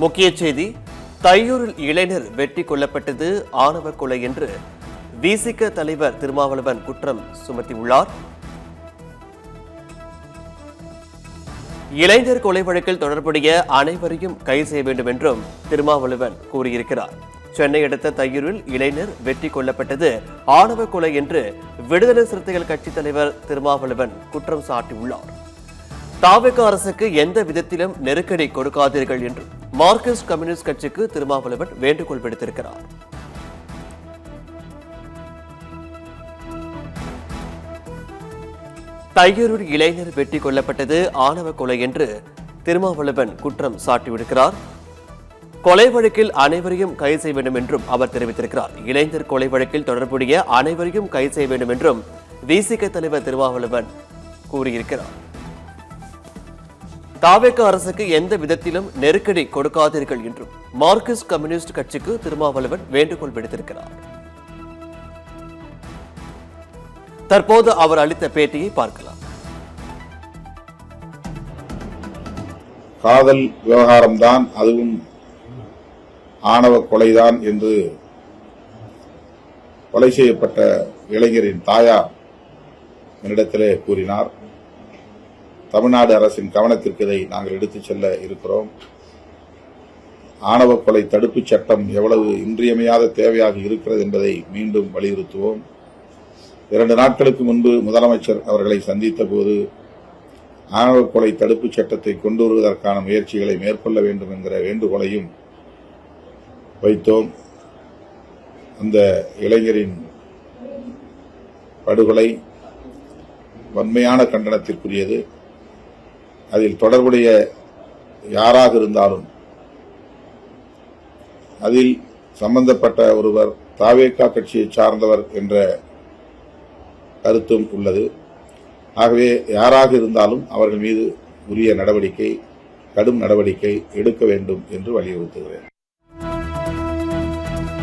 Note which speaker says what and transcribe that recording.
Speaker 1: முக்கிய செய்தி: தையூரில் இளைஞர் வெட்டி கொல்லப்பட்டது ஆணவ கொலை என்று விசிக தலைவர் திருமாவளவன் குற்றம் சுமத்தியுள்ளார். இளைஞர் கொலை வழக்கில் தொடர்புடைய அனைவரையும் கைது செய்ய வேண்டும் என்றும் திருமாவளவன் கூறியிருக்கிறார். சென்னை அடுத்த தையூரில் இளைஞர் வெட்டி கொல்லப்பட்டது ஆணவ கொலை என்று விடுதலை சிறுத்தைகள் கட்சித் தலைவர் திருமாவளவன் குற்றம் சாட்டியுள்ளார். தாவேகா அரசுக்கு எந்த விதத்திலும் நெருக்கடி கொடுக்காதீர்கள் என்று மார்க்சிஸ்ட் கம்யூனிஸ்ட் கட்சிக்கு திருமாவளவன் வேண்டுகோள் விடுத்திருக்கிறார். தையூரில் இளைஞர் வெட்டி கொல்லப்பட்டது ஆணவ கொலை என்று திருமாவளவன் குற்றம் சாட்டியிருக்கிறார். கொலை வழக்கில் அனைவரையும் கைது செய்ய வேண்டும் என்றும் அவர் தெரிவித்திருக்கிறார். இளைஞர் கொலை வழக்கில் தொடர்புடைய அனைவரையும் கைது செய்ய வேண்டும் என்றும் விசிக தலைவர் திருமாவளவன் கூறியிருக்கிறார். தாவேகா அரசுக்கு எந்த விதத்திலும் நெருக்கடி கொடுக்காதீர்கள் என்றும் மார்க்சிஸ்ட் கம்யூனிஸ்ட் கட்சிக்கு திருமாவளவன் வேண்டுகோள் விடுத்திருக்கிறார். தற்போது அவர் அளித்த பேட்டியை பார்க்கலாம்.
Speaker 2: காதல் விவகாரம்தான், அதுவும் ஆணவ கொலைதான் என்று கொலை செய்யப்பட்ட இளைஞரின் தாயார் என்னிடத்திலே கூறினார். தமிழ்நாடு அரசின் கவனத்திற்கு இதை நாங்கள் எடுத்துச் செல்ல இருக்கிறோம். ஆணவ கொலை தடுப்புச் சட்டம் எவ்வளவு இன்றியமையாத தேவையாக இருக்கிறது என்பதை மீண்டும் வலியுறுத்துவோம். 2 நாட்களுக்கு முன்பு முதலமைச்சர் அவர்களை சந்தித்த போது ஆணவ கொலை தடுப்புச் சட்டத்தை கொண்டு வருவதற்கான முயற்சிகளை மேற்கொள்ள வேண்டும் என்கிற வேண்டுகோளையும் வைத்தோம். அந்த இளைஞரின் படுகொலை வன்மையான கண்டனத்திற்குரியது. அதில் தொடர்புடைய யாராக இருந்தாலும் அதில் சம்பந்தப்பட்ட ஒருவர் தாவேகா கட்சியை சார்ந்தவர் என்ற கருத்தும் உள்ளது. ஆகவே யாராக இருந்தாலும் அவர்கள் மீது உரிய நடவடிக்கை, கடும் நடவடிக்கை எடுக்க வேண்டும் என்று வலியுறுத்துகிறேன்.